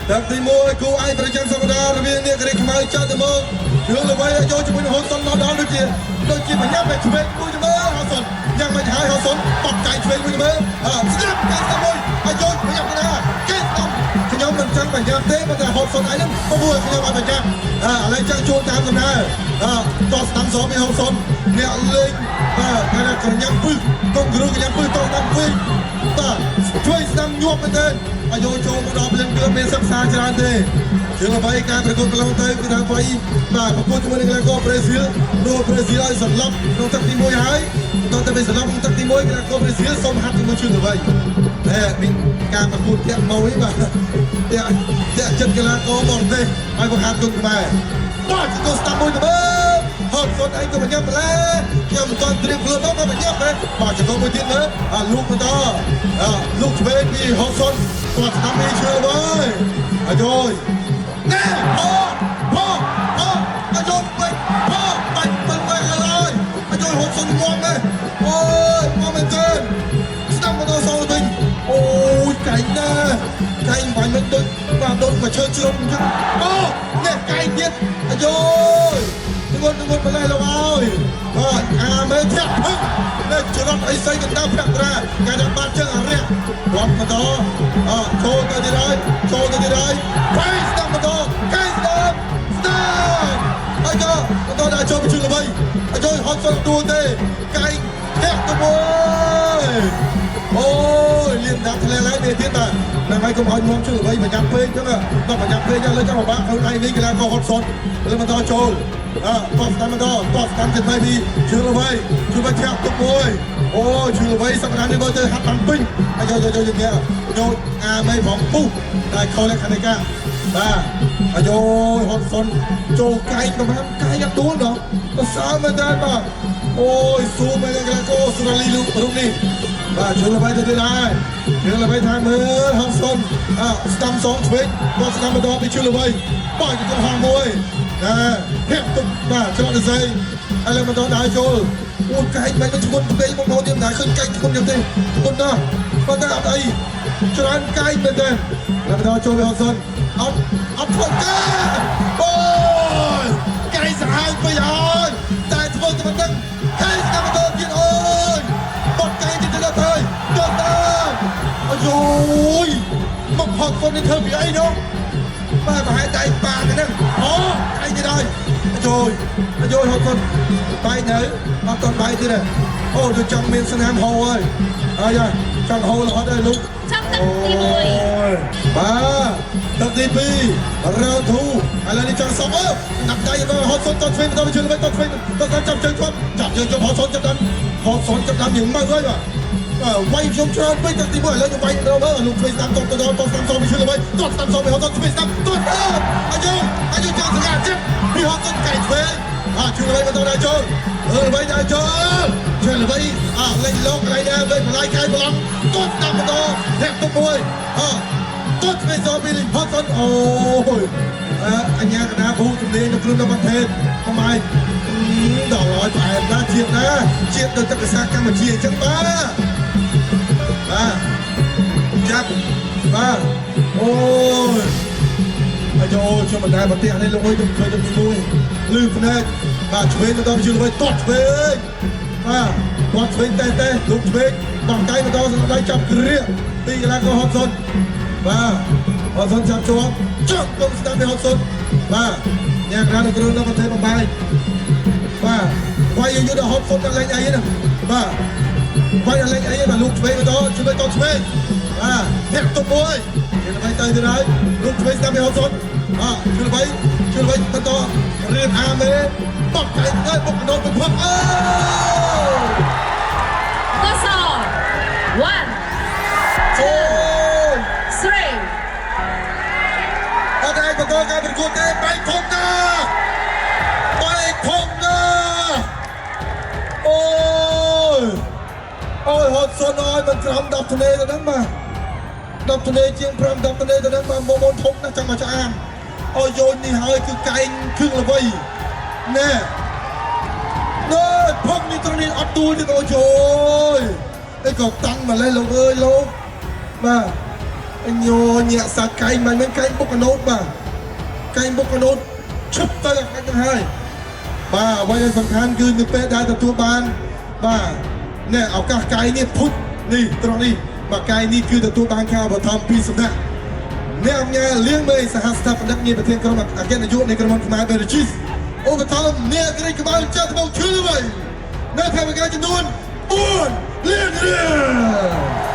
Đặc tí môi cô ai phải chăm sóc ra rồi viên cái này mai cho tụi mơ thường là vậy cho chúng mình hôn son nó đó đôi khi phải nhắc về chúng mình vui cho mơ họ son nhắc về hai họ son bật chạy chuyện vui cho mơ snap cái snap môi ai cho phải nhắc cái nào cái snap thì nhóm mình chẳng phải nhắc thế mà là họ son ấy lắm có vui thì nhóm phải nhắc lấy trang chuông tam rồi nè to tam số với họ son nhẹ lên cái này còn nhắc vui công gương nhắc vui to tam vuiជួយស្ដាំញាប់មែនទេអាយុចូលមកដល់ព្រលឹងគឺមានសិក្សាច្រើនទេជាងអ្វីការប្រកួតកន្លងទៅគឺថាអ្វីបាទប្រកួតជាមួយនឹងកីឡាករប្រេស៊ីលនោះប្រេស៊ីលឲ្យសន្លប់ក្នុងទឹកទី1ហើយដល់ទៅពេលសន្លប់ក្នុងទឹកទី1កីឡាករប្រេស៊ីលសូមហាត់ជាមួយជួយអ្វីតែមានការប្រកួតតាក់ម៉ូយបាទតាក់ចិត្តកីឡាករបរទេសឲ្យបង្ហាត់គុណខ្មែរបាទទៅស្ដាប់មួយទៅហត់សុនអីក៏មិនញ៉ាំម្លេះខ្ញុំមិនទាន់ត្រៀមខ្លួនមកក៏មិនញ៉ាំដែរបាទចង្កូមួយទៀតមើលលោកបន្តលោកឆ្វេងពីហត់សុនគាត់ស្ដាប់នេះជឿហើយអាយយណែអាយយបាច់ហើយអាយយហត់សុនងំដែរអូយមកមែនទេស្ដាប់បន្តសងវិញអូយកាញ់ណាកាញ់បាញ់មិនដូចបាទដូចមកឈើជ្រុំអញ្ចឹងនេះកាញ់ទៀតអាយយងត់ម្លេះលោកអើយបាទមេធាក់พึ่งនេះច្រត់អីស្អីកណ្ដាលប្រាក់ប្រាការដាក់បាត់ជើងអារះគាត់បន្តចូលទៅទីហើយបាយស្ដាប់បន្តកាយស្ដាប់ហើយក៏បន្តដាក់ចូលបញ្ជូនល្បីហើយចូលហត់សុនទូទេកាយធាក់ទៅមួយអូយលៀនដាក់ធ្លាឡើងនេះទៀតបាទដើម្បីកុំឲ្យមុំជួយល្បីប្រញាប់ពេកចឹងដល់ប្រញាប់ពេកចឹងលើចាំពិបាកខ្លួនឯងនេះកីឡាករហត់សុនលើបន្តចូលតោះស្ដាំបន្តតោះស្ដាំចិត្តទៅពីជឿល្បីជួយមកធាក់ទុកមួយអូជឿល្បីសប្តាហ៍នេះមើលទៅហាត់បានពេញហើយយកមេបងពុះតែខលលក្ខណៈការបាទអាយហត់សុនចូលកាយប្រហែលកាយអត់ដួលដល់ក៏សើមែនទេបាទអូយស៊ូមែនកីឡាករអូស្ត្រាលីរូបនេះបាទជឿល្បីទៅដែរជឿល្បីថាមើលហត់សុនស្ដាំសងឆ្វេងគាត់ស្ដាំបន្តពីជឿល្បីបាទទៅហងមួយហេបទុកបាទច្រត់ទៅស្អីឥឡូវបន្តដើរចូលអូកាយមិនឈ្មោះពេកមកទៀតតែឃើញកាយឈ្មោះយ៉ាងទេឈ្មោះណាប៉ុន្តែអត់អីច្រើនកាយមែនទេបន្តចូលទៅហត់សុនអត់ធ្វើការអូយកាយសាហាវពេកហើយតែធ្វើតែមិនដឹងកាយស្ដាំបន្តទៀតអូយបត់កាយទៀតទៅហើយចូលតាមអូយមកហត់សុននេះធ្វើពីអីនោះបាទប្រហែលដៃប៉ាទៅហ្នឹងអីទៀតហើយចូលហត់សុនបាយនៅអត់តបាយទៀតទេអូទៅចង់មានស្នាមហូរហើយចង់ហូររហូតដល់លោកចាំទឹកទី1បាទទឹកទី2រៅធូឥឡូវនេះចង់សក់ដាក់ដៃទៅហត់សុនតឆ្វេងទៅជឿល្បីតឆ្វេងទៅចាប់ជើងគាត់ចាប់ជើងហត់សុនចាប់ដល់យ៉ាងម៉េចហើយបាទវាយខ្ញុំច្រើនពេកទឹកទី1ឥឡូវខ្ញុំវាយដល់មើលលោកឆ្វេងស្ដាំតទៅដល់ស្ដាំសងជឿល្បីតស្ដាំសងពីហត់សុនឆ្វេងស្ដាំតអាយុចង់សង្កាត់ចិត្តពីហត់សុនកែឆ្វេងជឿល្បីបន្តដល់ចូលល្បីដល់ចូលជឿល្បីលេងលោកកន្លែងដែរលេងបន្លាយកាយប្រឡំតស្ដាំបន្តធាក់ទុកមួយតឆ្វេងសងពីហត់សុនអូយអញ្ញាកណាភូជំនាញនៅក្នុងប្រទេសខ្មែរដល់ឲ្យប្រហែលណាជាតិទៅទឹកភាសាកម្ពុជាអញ្ចឹងបាទចាប់បាទអូយអាយខ្ញុំមិនដែលប្រទេសនេះលោកអើយទៅឃើញទៅទី1លឺភ្នែកបាទឆ្វេងទៅដល់ជឿល្បីតឆ្វេងបាទឆ្វេងតែលោកឆ្វេងបងកាយទៅដល់ដៃចាប់គ្រាពីកីឡាករហត់សុនបាទហត់សុនចាប់ជាប់គុំស្ដាប់ពីហត់សុនបាទញ៉ាំក្រៅនៅគ្រឿងនៅប្រទេសបំបាយបាទវាយយូរដល់ហត់សុនដល់លេងអីហ្នឹងបាទវាយដល់លេងអីបាទលោកឆ្វេងបន្តឆ្វេងធាក់ទុកមួយជឿល្បីទៅទៀតហើយលោកឆ្វេងស្ដាប់ពីហត់សុនជឿល្បីបន្តរៀបមេបោះកាយទៅបុកដោតទៅភឹកก็สอง 1 2 3អត់ឯងបន្តការប្រកួតទេបែកធំណាអូយហត់សុនអើយមិនក្រោម10ធ្នេទៅហ្នឹងបាទ10ធ្នេជាង5 10ធ្នេទៅហ្នឹងបាទមុំធំណាស់ចាំមកឆ្អាមអូយយនេះហើយគឺកែងគ្រឿងល្បីណែផឹកនេះត្រង់នេះអត់ទួលទេអូយអីក៏តាំងម្លេះលោកអើយលោកបាទ anh nhô nhẹ sạc cánh mà mấy cánh bốc nốt mà cánh bốc nốt chụp tới cánh thứ hai và quay lên phần khăn cứ nước bé đáตัวbàn và nèเอาcả cái này phút điตรงนี้mà cái nàyคือตัวbànข้าวมาทำปีสำนักเนี่ยเอาไงเลี้ยงไปสหสถาปนิกเนี่ยประเทศกรมอาเกนอายุในกรมมาเบอร์จิสโอ้กระทำเนี่ยกระไรกระบาลจัดมาขึ้นเลยในแผนการจำนวนบุญเลี้ยงเรือ